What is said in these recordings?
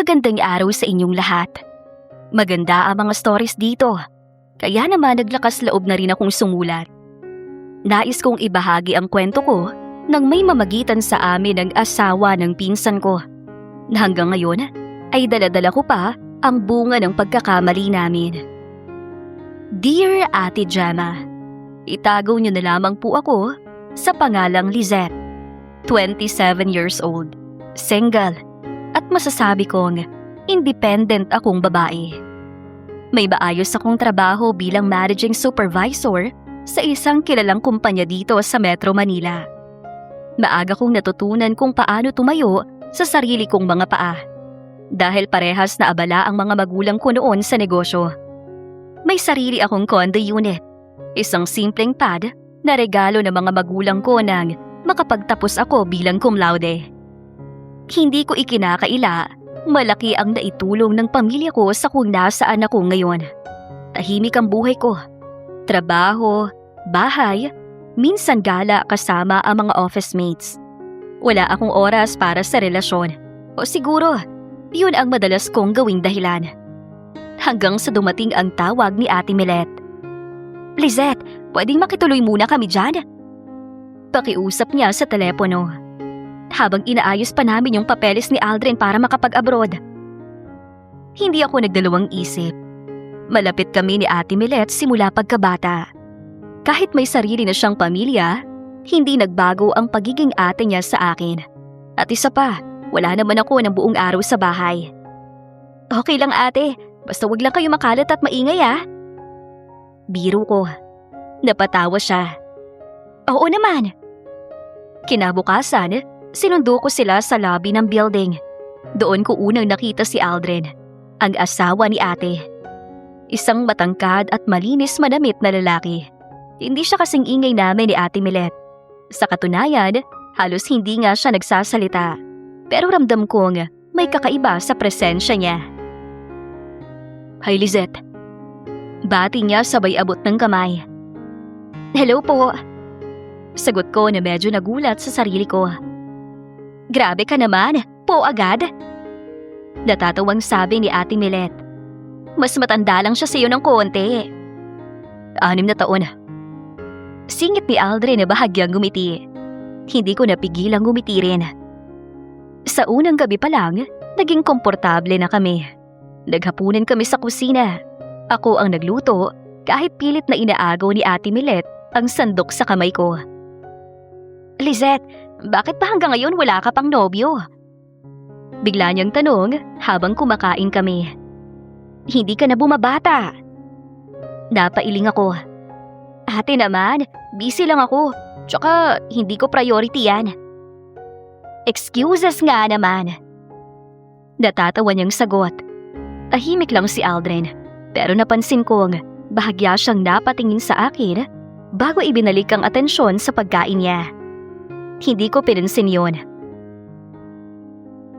Magandang araw sa inyong lahat. Maganda ang mga stories dito, kaya naman naglakas loob na rin akong sumulat. Nais kong ibahagi ang kwento ko nang may mamagitan sa amin ng asawa ng pinsan ko, na hanggang ngayon ay daladala ko pa ang bunga ng pagkakamali namin. Dear Ate Gemma, itago niyo na lamang po ako sa pangalang Lizette, 27 years old, single, at masasabi kong independent akong babae. May maayos akong trabaho bilang managing supervisor sa isang kilalang kumpanya dito sa Metro Manila. Maaga kong natutunan kung paano tumayo sa sarili kong mga paa, dahil parehas na abala ang mga magulang ko noon sa negosyo. May sarili akong condo unit, isang simpleng pad na regalo ng mga magulang ko nang makapagtapos ako bilang cum laude. Hindi ko ikinakaila, malaki ang naitulong ng pamilya ko sa kung nasaan ako ngayon. Tahimik ang buhay ko. Trabaho, bahay, minsan gala kasama ang mga office mates. Wala akong oras para sa relasyon. O siguro, yun ang madalas kong gawing dahilan. Hanggang sa dumating ang tawag ni Ate Milet. Lizette, pwedeng makituloy muna kami dyan? Pakiusap niya sa telepono, habang inaayos pa namin yung papeles ni Aldrin para makapag-abroad. Hindi ako nagdalawang isip. Malapit kami ni Ate Milet simula pagkabata. Kahit may sarili na siyang pamilya, hindi nagbago ang pagiging ate niya sa akin. At isa pa, wala naman ako ng buong araw sa bahay. Okay lang ate, basta wag lang kayo makalat at maingay ah. Biro ko. Napatawa siya. Oo naman. Kinabukasan, sinundo ko sila sa lobby ng building. Doon ko unang nakita si Aldrin, ang asawa ni ate. Isang matangkad at malinis manamit na lalaki. Hindi siya kasing ingay namin ni Ate Milet. Sa katunayan, halos hindi nga siya nagsasalita. Pero ramdam kong may kakaiba sa presensya niya. Hi Lizette. Bati niya sabay abot ng kamay. Hello po. Sagot ko na medyo nagulat sa sarili ko. Grabe ka naman, po agad. Natatawang sabi ni Ate Milet. Mas matanda lang siya sa iyo ng konti. 6 na taon. Singit ni Aldrin na bahagyang ngumiti. Hindi ko napigilang ngumiti rin. Sa unang gabi pa lang, naging komportable na kami. Naghapunan kami sa kusina. Ako ang nagluto kahit pilit na inaagaw ni Ate Milet ang sandok sa kamay ko. Lizette, bakit pa hanggang ngayon wala ka pang nobyo? Bigla niyang tanong habang kumakain kami. Hindi ka na bumabata. Napailing ako. Ate naman, busy lang ako. Tsaka hindi ko priority yan. Excuses nga naman. Natatawa niyang sagot. Tahimik lang si Aldrin, pero napansin kong bahagya siyang napatingin sa akin bago ibinalik ang atensyon sa pagkain niya. Hindi ko pinansin yun.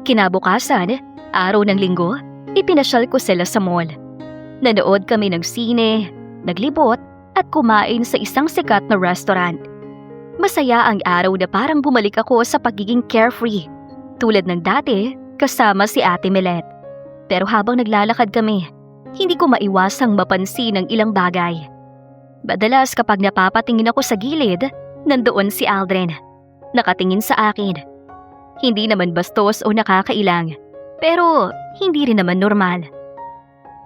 Kinabukasan, araw ng linggo, ipinasyal ko sila sa mall. Nanood kami ng sine, naglibot, at kumain sa isang sikat na restaurant. Masaya ang araw na parang bumalik ako sa pagiging carefree, tulad ng dati kasama si Ate Milet. Pero habang naglalakad kami, hindi ko maiwasang mapansin ang ilang bagay. Madalas kapag napapatingin ako sa gilid, nandoon si Aldrin. Nakatingin sa akin. Hindi naman bastos o nakakailang, pero hindi rin naman normal.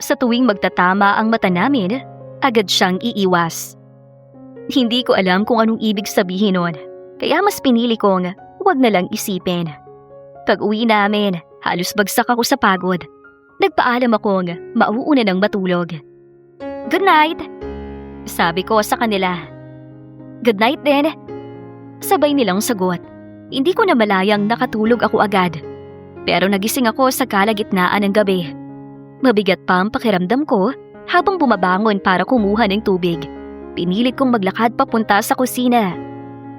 Sa tuwing magtatama ang mata namin, agad siyang iiwas. Hindi ko alam kung anong ibig sabihin nun, kaya mas pinili kong huwag na lang isipin. Pag-uwi namin, halos bagsak ako sa pagod. Nagpaalam akong mauuna ng matulog. Good night! Sabi ko sa kanila. Good night din! Sabay nilang sagot. Hindi ko na malayang nakatulog ako agad. Pero nagising ako sa kalagitnaan ng gabi. Mabigat pa ang pakiramdam ko habang bumabangon para kumuha ng tubig. Pinilit kong maglakad papunta sa kusina.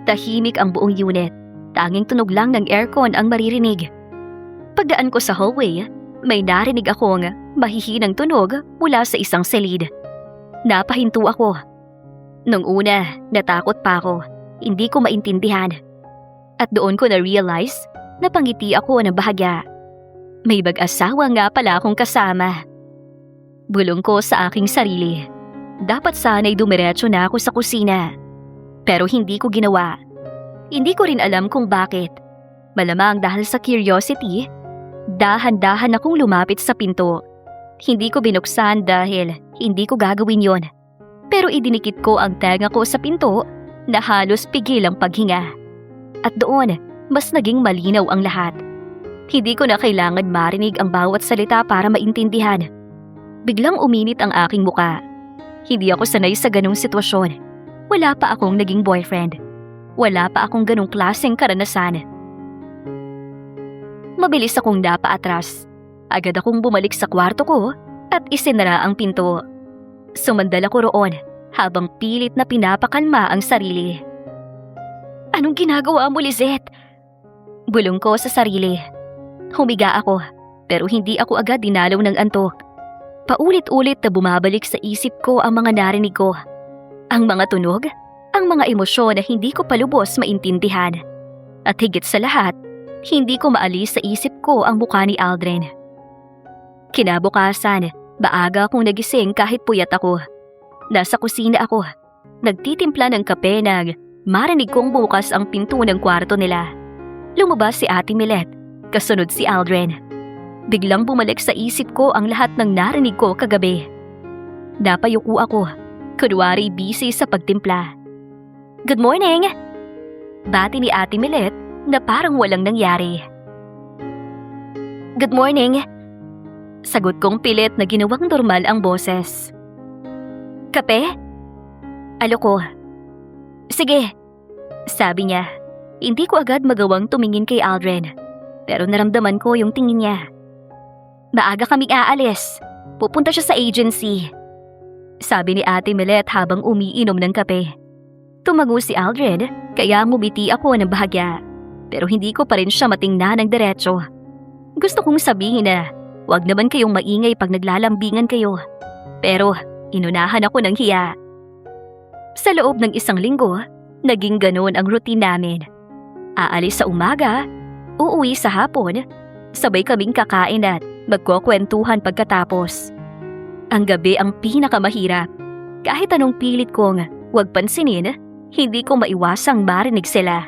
Tahimik ang buong unit. Tanging tunog lang ng aircon ang maririnig. Pagdaan ko sa hallway, may narinig akong mahihinang tunog mula sa isang silid. Napahinto ako. Nung una, natakot pa ako. Hindi ko maintindihan. At doon ko na-realize na pangiti ako ng bahagya. May mag-asawa nga pala akong kasama. Bulong ko sa aking sarili. Dapat sana'y dumiretso na ako sa kusina. Pero hindi ko ginawa. Hindi ko rin alam kung bakit. Malamang dahil sa curiosity, dahan-dahan akong lumapit sa pinto. Hindi ko binuksan dahil hindi ko gagawin yon. Pero idinikit ko ang tenga ko sa pinto na halos pigil ang paghinga. At doon, mas naging malinaw ang lahat. Hindi ko na kailangan marinig ang bawat salita para maintindihan. Biglang uminit ang aking muka. Hindi ako sanay sa ganong sitwasyon. Wala pa akong naging boyfriend. Wala pa akong ganong klaseng karanasan. Mabilis akong napaatras. Agad akong bumalik sa kwarto ko at isinara ang pinto. Sumandal ako roon habang pilit na pinapakalma ang sarili. Anong ginagawa mo, Lizette? Bulong ko sa sarili. Humiga ako, pero hindi ako agad dinalaw ng antok. Paulit-ulit na bumabalik sa isip ko ang mga narinig ko. Ang mga tunog, ang mga emosyon na hindi ko palubos maintindihan. At higit sa lahat, hindi ko maalis sa isip ko ang mukha ni Aldrin. Kinabukasan, maaga akong nagising kahit puyat ako. Nasa kusina ako, nagtitimpla ng kape nang marinig kong bukas ang pinto ng kwarto nila. Lumabas si Ate Milet. Kasunod si Aldrin. Biglang bumalik sa isip ko ang lahat ng narinig ko kagabi. Napayuko ako, kunwari busy sa pagtimpla. Good morning! Bati ni Ate Milet na parang walang nangyari. Good morning! Sagot kong pilit na ginawang normal ang boses. Kape? Alo ko. Sige, sabi niya. Hindi ko agad magawang tumingin kay Aldrin. Pero naramdaman ko yung tingin niya. Maaga kaming aalis. Pupunta siya sa agency. Sabi ni Ate Milet habang umiinom ng kape. Tumago si Aldrin kaya ngumiti ako ng bahagya. Pero hindi ko pa rin siya matingnan ng diretso. Gusto kong sabihin na huwag naman kayong maingay pag naglalambingan kayo. Pero inunahan ako ng hiya. Sa loob ng 1 linggo, naging ganoon ang routine namin. Aalis sa umaga, uuwi sa hapon, sabay kaming kakain at magkukwentuhan pagkatapos. Ang gabi ang pinakamahirap. Kahit anong pilit kong huwag pansinin, hindi ko maiwasang marinig sila.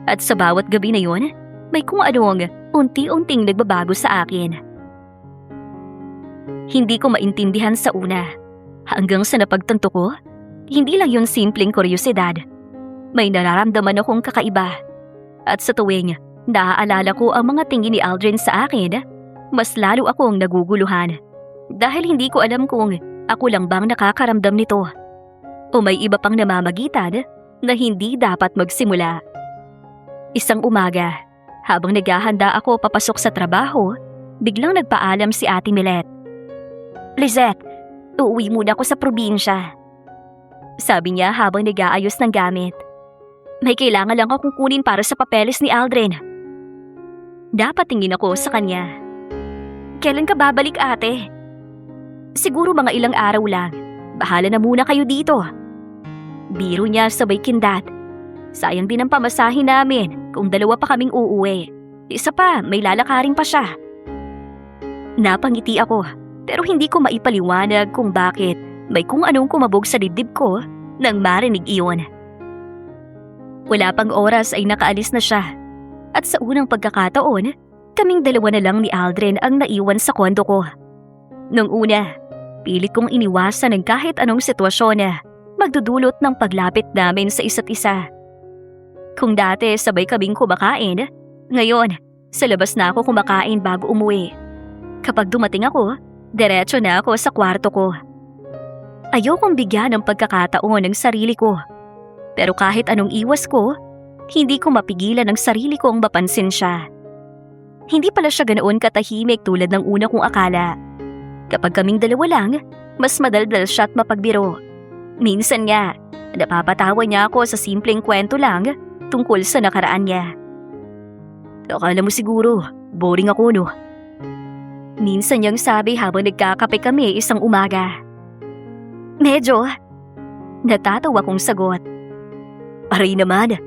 At sa bawat gabi na yun, may kung anong unti-unting nagbabago sa akin. Hindi ko maintindihan sa una. Hanggang sa napagtanto ko, hindi lang yun simpleng kuryosidad. May nararamdaman akong kakaiba. At sa tuwing naaalala ko ang mga tingin ni Aldrin sa akin, mas lalo akong naguguluhan. Dahil hindi ko alam kung ako lang bang nakakaramdam nito. O may iba pang namamagitan na hindi dapat magsimula. Isang umaga, habang naghahanda ako papasok sa trabaho, biglang nagpaalam si Ate Milet. Lizette, uuwi muna ako sa probinsya. Sabi niya habang nag-aayos ng gamit. May kailangan lang akong kunin para sa papeles ni Aldrin. Dapat tingin ako sa kanya. Kailan ka babalik, ate? Siguro mga ilang araw lang. Bahala na muna kayo dito. Biro niya sabay kindat. Sayang din ang pamasahe namin kung 2 pa kaming uuwi. Isa pa, may lalakarin pa siya. Napangiti ako pero hindi ko maipaliwanag kung bakit may kung anong kumabog sa dibdib ko nang marinig iyon. Wala pang oras ay nakaalis na siya. At sa unang pagkakataon, kaming 2 na lang ni Aldrin ang naiwan sa kondo ko. Nung una, pilit kong iniwasan ng kahit anong sitwasyon na magdudulot ng paglapit namin sa isa't isa. Kung dati sabay kaming kumakain, ngayon sa labas na ako kumakain bago umuwi. Kapag dumating ako, diretso na ako sa kwarto ko. Ayokong bigyan ng pagkakataon ng sarili ko. Pero kahit anong iwas ko, hindi ko mapigilan ang sarili kong mapansin siya. Hindi pala siya ganoon katahimik tulad ng una kong akala. Kapag kaming 2 lang, mas madaldal siya at mapagbiro. Minsan nga, napapatawa niya ako sa simpleng kwento lang tungkol sa nakaraan niya. Akala mo siguro, boring ako no? Minsan niyang sabi habang nagkakape kami isang umaga. Medyo. Natatawa kong sagot. Aray naman.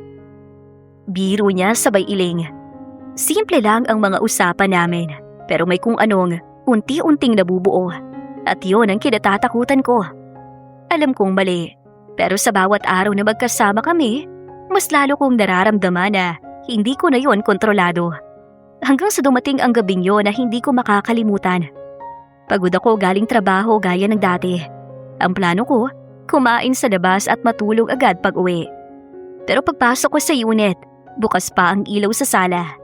Biro niya sabay iling. Simple lang ang mga usapan namin, Pero may kung anong unti-unting nabubuo. At yun ang kinatatakutan ko. Alam kong mali, pero sa bawat araw na magkasama kami, mas lalo kong nararamdaman na hindi ko na yun kontrolado. Hanggang sa dumating ang gabing yun na hindi ko makakalimutan. Pagod ako galing trabaho gaya ng dati. Ang plano ko, kumain sa labas at matulog agad pag uwi. Pero pagpasok ko sa unit, bukas pa ang ilaw sa sala.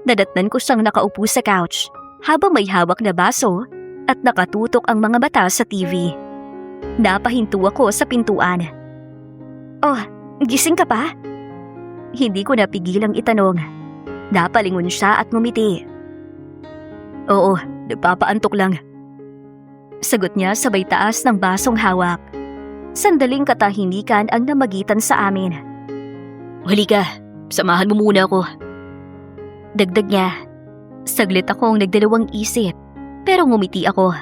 Nadatnan ko siyang nakaupo sa couch habang may hawak na baso at nakatutok ang mga mata sa TV. Napahinto ako sa pintuan. "Oh, gising ka pa?" Hindi ko napigilang itanong. Napalingon siya at ngumiti. "Oo, nagpapaantok lang." Sagot niya sabay taas ng basong hawak. Sandaling katahimikan ang namagitan sa amin. "Halika, samahan mo muna ako." Dagdag niya. Saglit akong nagdalawang isip, pero ngumiti ako.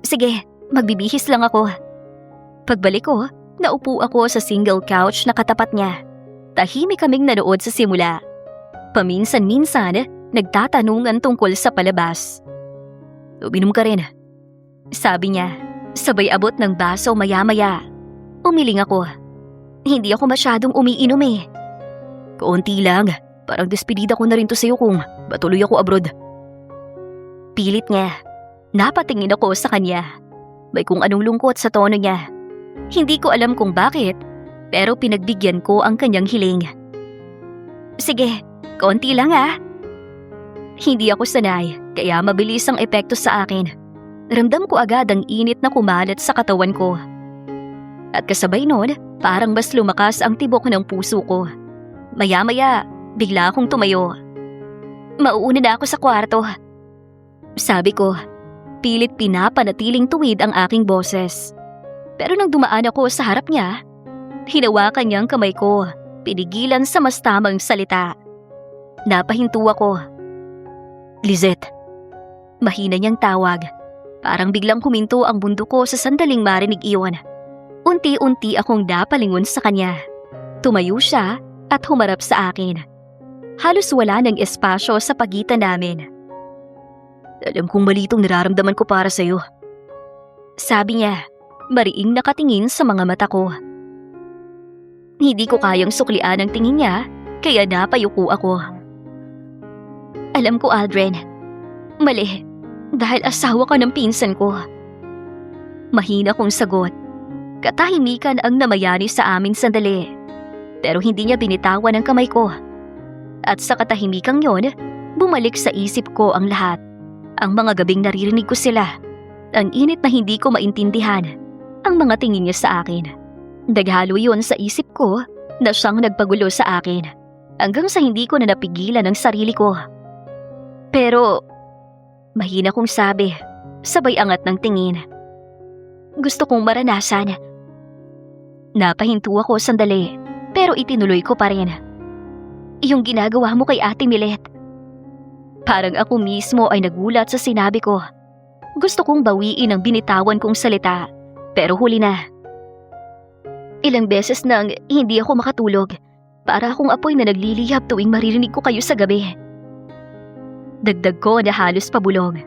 "Sige, magbibihis lang ako." Pagbalik ko, naupo ako sa single couch na katapat niya. Tahimik kaming nanood sa simula. Paminsan-minsan, nagtatanungan tungkol sa palabas. "Uminom ka rin," sabi niya. Sabay abot ng baso maya-maya. Umiling ako. Hindi ako masyadong umiinom eh. "Kaunti lang, parang despedida ko na rin to sa'yo kung batuloy ako abroad." Pilit niya. Napatingin ako sa kanya. May kung anong lungkot sa tono niya. Hindi ko alam kung bakit, pero pinagbigyan ko ang kanyang hiling. "Sige, konti lang ah." Hindi ako sanay, kaya mabilis ang epekto sa akin. Ramdam ko agad ang init na kumalat sa katawan ko. At kasabay nun, parang mas lumakas ang tibok ng puso ko. Maya-maya, bigla akong tumayo. "Mauuna na ako sa kwarto," sabi ko. Pilit pinapanatiling tuwid ang aking boses. Pero nang dumaan ako sa harap niya, hinawakan niya ang kamay ko, pinigilan sa mas tamang salita. Napahinto ako. "Lizette." Mahina niyang tawag. Parang biglang huminto ang mundo ko sa sandaling marinig iyon. Unti-unti akong napalingon sa kanya. Tumayo siya at humarap sa akin. Halos wala ng espasyo sa pagitan namin. "Alam kong mali itong nararamdaman ko para sa'yo," sabi niya, mariing nakatingin sa mga mata ko. Hindi ko kayang suklian ang tingin niya, kaya napayuko ako. "Alam ko, Aldrin. Mali, dahil asawa ka ng pinsan ko." Mahina kong sagot. Katahimikan ang namayani sa amin sandali. Pero hindi niya binitawan ang kamay ko. At sa katahimikang yon, bumalik sa isip ko ang lahat. Ang mga gabing naririnig ko sila. Ang init na hindi ko maintindihan. Ang mga tingin niya sa akin. Naghalo yon sa isip ko na siyang nagpagulo sa akin. Hanggang sa hindi ko na napigilan ang sarili ko. Pero, mahina kong sabi, sabay angat ng tingin. "Gusto kong maranasan." Napahinto ako sandali, pero itinuloy ko pa rin. "Yung ginagawa mo kay Ate Milet." Parang ako mismo ay nagulat sa sinabi ko. Gusto kong bawiin ang binitawan kong salita, pero huli na. "Ilang beses nang hindi ako makatulog. Para akong apoy na nagliliyab tuwing maririnig ko kayo sa gabi." Dagdag ko na halos pabulong.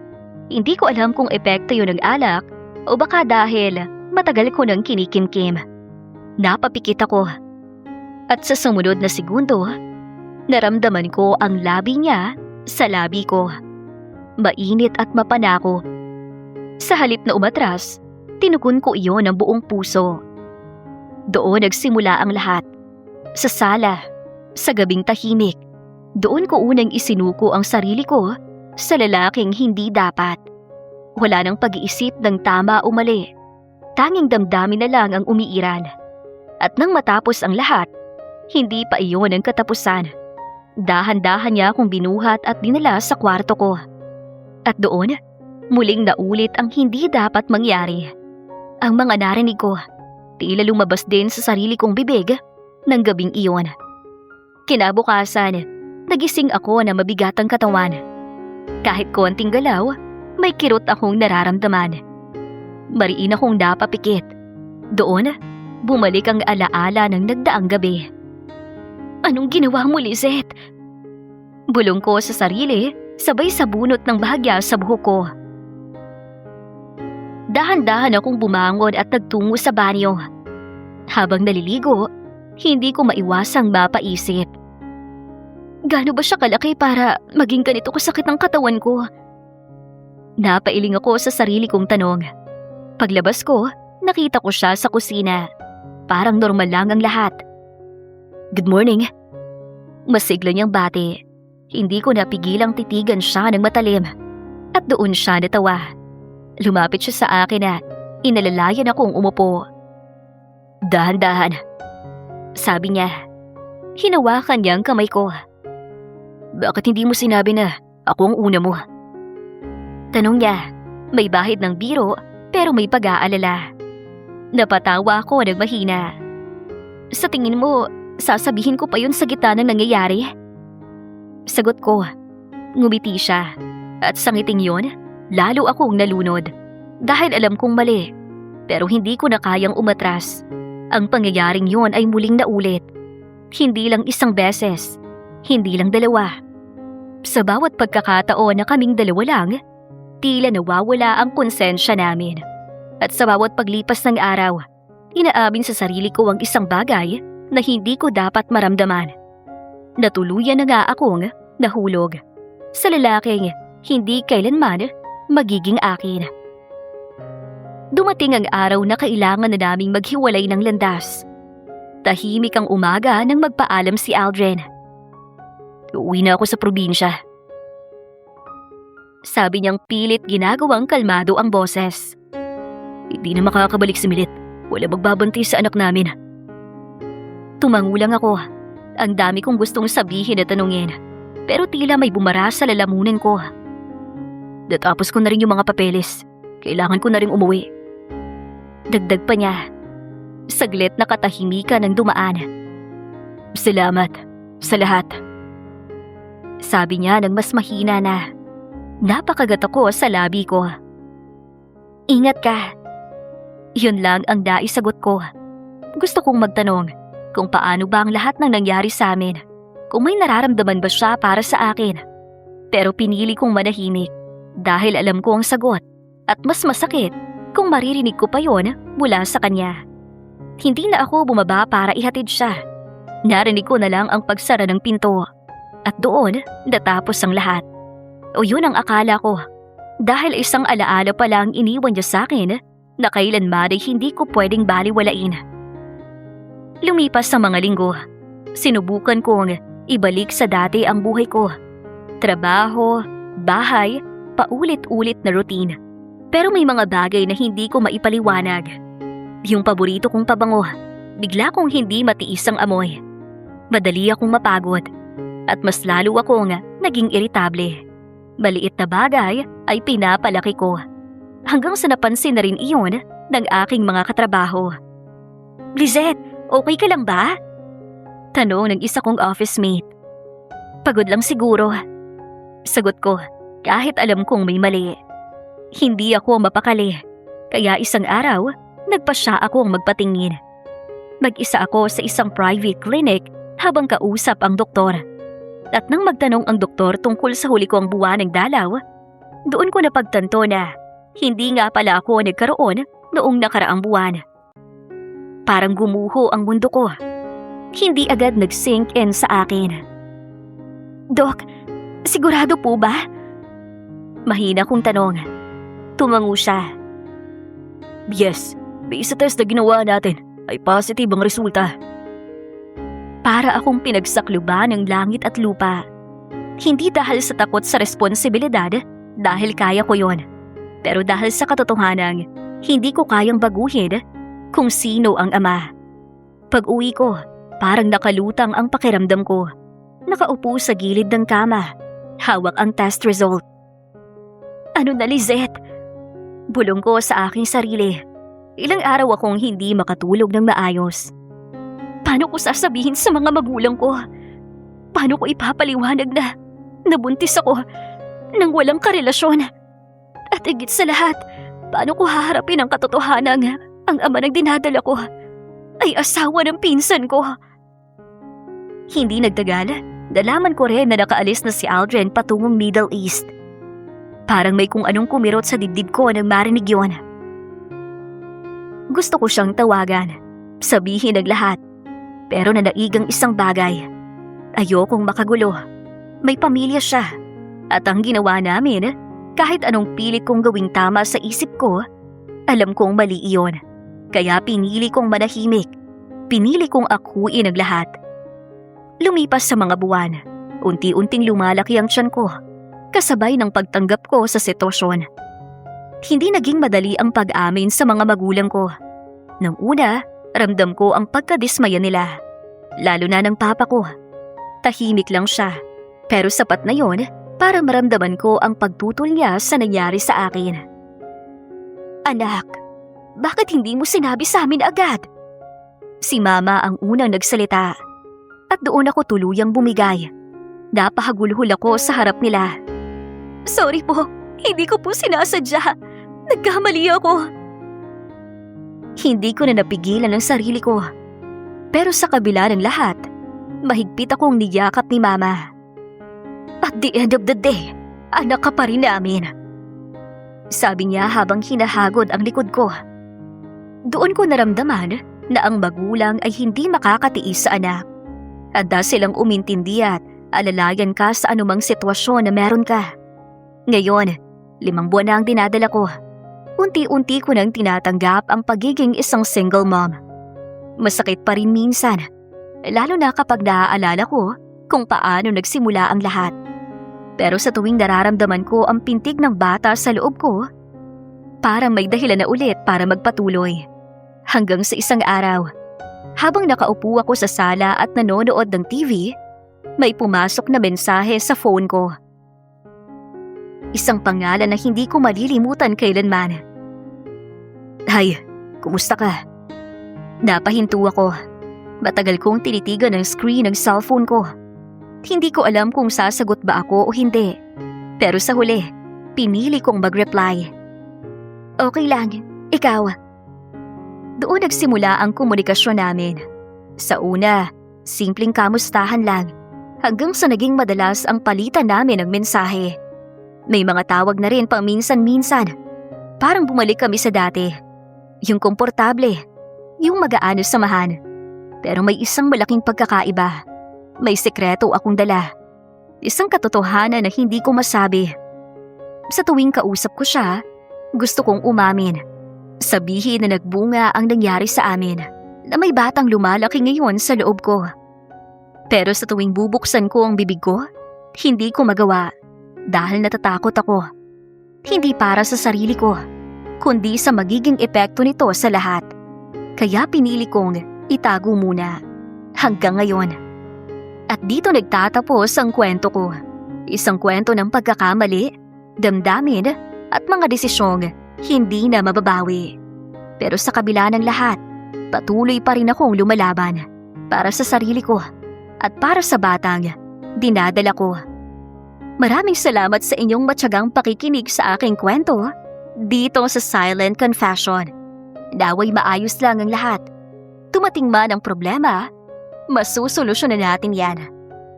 Hindi ko alam kung epekto yun ng alak o baka dahil matagal ko nang kinikimkim. Napapikit ako. At sa sumunod na segundo, naramdaman ko ang labi niya sa labi ko. Mainit at mapanako. Sa halip na umatras, tinugon ko iyon ng buong puso. Doon nagsimula ang lahat. Sa sala, sa gabing tahimik, doon ko unang isinuko ang sarili ko sa lalaking hindi dapat. Wala nang pag-iisip ng tama o mali. Tanging damdamin na lang ang umiiral. At nang matapos ang lahat, hindi pa iyon ang katapusan. Dahan-dahan niya akong binuhat at dinala sa kwarto ko. At doon, muling naulit ang hindi dapat mangyari. Ang mga narinig ko, tila lumabas din sa sarili kong bibig ng gabing iyon. Kinabukasan, nagising ako na mabigat ang katawan. Kahit konting galaw, may kirot akong nararamdaman. Mariin akong napapikit. Doon, bumalik ang alaala ng nagdaang gabi. "Anong ginawa mo, Lizette?" Bulong ko sa sarili sabay sa bunot ng bahagya sa buhok ko. Dahan-dahan akong bumangon at nagtungo sa banyo. Habang naliligo, hindi ko maiwasang mapaisip. Gaano ba siya kalaki para maging ganito kasakit ang katawan ko? Napailing ako sa sarili kong tanong. Paglabas ko, nakita ko siya sa kusina. Parang normal lang ang lahat. "Good morning." Masigla niyang bati. Hindi ko napigilang titigan siya ng matalim. At doon siya natawa. Lumapit siya sa akin at inalalayan akong umupo. "Dahan-dahan," sabi niya. Hinawakan niya ang kamay ko. "Bakit hindi mo sinabi na ako ang una mo?" Tanong niya. May bahid ng biro pero may pag-aalala. Napatawa ako ng mahina. "Sa tingin mo, sasabihin ko pa yun sa gitna ng nangyayari?" Sagot ko. Ngumiti siya. At sa ngiting yun, lalo akong nalunod. Dahil alam kong mali. Pero hindi ko na kayang umatras. Ang pangyayaring yun ay muling naulit. Hindi lang isang beses. Hindi lang dalawa. Sa bawat pagkakataon na kaming dalawa lang, tila nawawala ang konsensya namin. At sa bawat paglipas ng araw, inaamin sa sarili ko ang isang bagay na hindi ko dapat maramdaman. Natuluyan na nga akong nahulog sa lalaking hindi kailanman magiging akin. Dumating ang araw na kailangan na naming maghiwalay ng landas. Tahimik ang umaga nang magpaalam si Aldrin. "Uuwi na ako sa probinsya." Sabi niyang pilit ginagawang kalmado ang boses. "Hindi na makakabalik si Milit. Wala magbabantay sa anak namin." Tumangulang ako. Ang dami kong gustong sabihin at tanungin. Pero tila may bumara sa lalamunan ko. "Natapos ko na rin yung mga papeles. Kailangan ko na rin umuwi." Dagdag pa niya. Saglit na katahimikan ang dumaan. "Salamat sa lahat." Sabi niya nang mas mahina na. Napakagat ako sa labi ko. "Ingat ka." Yun lang ang naisagot ko. Gusto kong magtanong kung paano ba ang lahat ng nangyari sa amin. Kung may nararamdaman ba siya para sa akin. Pero pinili kong manahimik dahil alam ko ang sagot at mas masakit kung maririnig ko pa yon mula sa kanya. Hindi na ako bumaba para ihatid siya. Narinig ko na lang ang pagsara ng pinto. At doon natapos ang lahat. O yun ang akala ko. Dahil isang alaala pa lang iniwan niya sa akin na kailanman ay hindi ko pwedeng baliwalain. Lumipas ang mga linggo. Sinubukan kong ibalik sa dati ang buhay ko. Trabaho, bahay, paulit-ulit na routine. Pero may mga bagay na hindi ko maipaliwanag. Yung paborito kong pabango, bigla kong hindi matiis ang amoy. Madali akong mapagod. At mas lalo akong naging iritable. Maliit na bagay ay pinapalaki ko. Hanggang sa napansin na rin iyon ng aking mga katrabaho. "Lizette, okay ka lang ba?" Tanong ng isa kong office mate. "Pagod lang siguro." Sagot ko, kahit alam kong may mali. Hindi ako mapakali. Kaya isang araw, nagpasya akong magpatingin. Mag-isa ako sa isang private clinic habang kausap ang doktor. At nang magtanong ang doktor tungkol sa huli kong buwan ng dalaw, doon ko napagtanto na hindi nga pala ako nagkaroon noong nakaraang buwan. Parang gumuho ang mundo ko. Hindi agad nag-sink in sa akin. "Dok, sigurado po ba?" Mahina kong tanong. Tumango siya. "Yes, based sa test na ginawa natin ay positive ang resulta." Para akong pinagsakluban ng langit at lupa. Hindi dahil sa takot sa responsibilidad, dahil kaya ko yon. Pero dahil sa katotohanan, hindi ko kayang baguhin kung sino ang ama. Pag-uwi ko, parang nakalutang ang pakiramdam ko. Nakaupo sa gilid ng kama, hawak ang test result. "Ano na, Lizette?" Bulong ko sa aking sarili. Ilang araw akong hindi makatulog ng maayos. Paano ko sasabihin sa mga magulang ko? Paano ko ipapaliwanag na nabuntis ako nang walang karelasyon? At higit sa lahat, paano ko haharapin ang katotohanan ang ama ng dinadala ko ay asawa ng pinsan ko? Hindi nagtagal, Nalaman ko rin na nakaalis na si Aldrin patungong Middle East. Parang may kung anong kumirot sa dibdib ko nang marinig yun. Gusto ko siyang tawagan, sabihin ang lahat. Pero nanaigang isang bagay. Ayokong makagulo. May pamilya siya. At ang ginawa namin, kahit anong pilit kong gawing tama sa isip ko, alam kong mali iyon. Kaya pinili kong manahimik. Pinili kong akuin ang lahat. Lumipas sa mga buwan, unti-unting lumalaki ang tiyan ko, kasabay ng pagtanggap ko sa sitwasyon. Hindi naging madali ang pag-amin sa mga magulang ko. Nang una, ramdam ko ang pagkadismaya nila, lalo na ng papa ko. Tahimik lang siya, pero sapat na yon para maramdaman ko ang pagtutol niya sa nangyari sa akin. Anak, bakit hindi mo sinabi sa amin agad? Si Mama ang unang nagsalita. At doon ako tuluyang bumigay. Napahagulhol ako sa harap nila. Sorry po, hindi ko po sinasadya. Nagkamali ako. Hindi ko na napigilan ang sarili ko. Pero sa kabila ng lahat, mahigpit akong niyakap ni Mama. At the end of the day, anak ka pa rin namin. Sabi niya habang hinahagod ang likod ko. Doon ko naramdaman na ang magulang ay hindi makakatiis sa anak. Handa silang umintindi at alalayan ka sa anumang sitwasyon na meron ka. Ngayon, 5 buwan na ang dinadala ko. Unti-unti ko nang tinatanggap ang pagiging isang single mom. Masakit pa rin minsan, lalo na kapag naaalala ko kung paano nagsimula ang lahat. Pero sa tuwing nararamdaman ko ang pintig ng bata sa loob ko, parang may dahilan na ulit para magpatuloy. Hanggang sa isang araw, habang nakaupo ako sa sala at nanonood ng TV, may pumasok na mensahe sa phone ko. Isang pangalan na hindi ko malilimutan kailanman. Hay, kumusta ka? Napahinto ako. Matagal kong tinitigan ang screen ng cellphone ko. Hindi ko alam kung sasagot ba ako o hindi. Pero sa huli, pinili kong mag-reply. Okay lang, ikaw. Doon nagsimula ang komunikasyon namin. Sa una, simpleng kamustahan lang, hanggang sa naging madalas ang palitan namin ng mensahe. May mga tawag na rin paminsan-minsan. Parang bumalik kami sa dati. Yung komportable, yung magaan na samahan. Pero may isang malaking pagkakaiba. May sekreto akong dala. Isang katotohanan na hindi ko masabi. Sa tuwing kausap ko siya, gusto kong umamin. Sabihin na nagbunga ang nangyari sa amin, na may batang lumalaki ngayon sa loob ko. Pero sa tuwing bubuksan ko ang bibig ko, hindi ko magawa dahil natatakot ako. Hindi para sa sarili ko, kundi sa magiging epekto nito sa lahat. Kaya pinili kong itago muna hanggang ngayon. At dito nagtatapos ang kwento ko. Isang kwento ng pagkakamali, damdamin at mga desisyong hindi na mababawi. Pero sa kabila ng lahat, patuloy pa rin akong lumalaban para sa sarili ko at para sa batang dinadala ko. Maraming salamat sa inyong matyagang pakikinig sa aking kwento dito sa Silent Confession. Naway maayos lang ang lahat. Tumating man ang problema, masusolusyonan natin yan.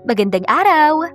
Magandang araw!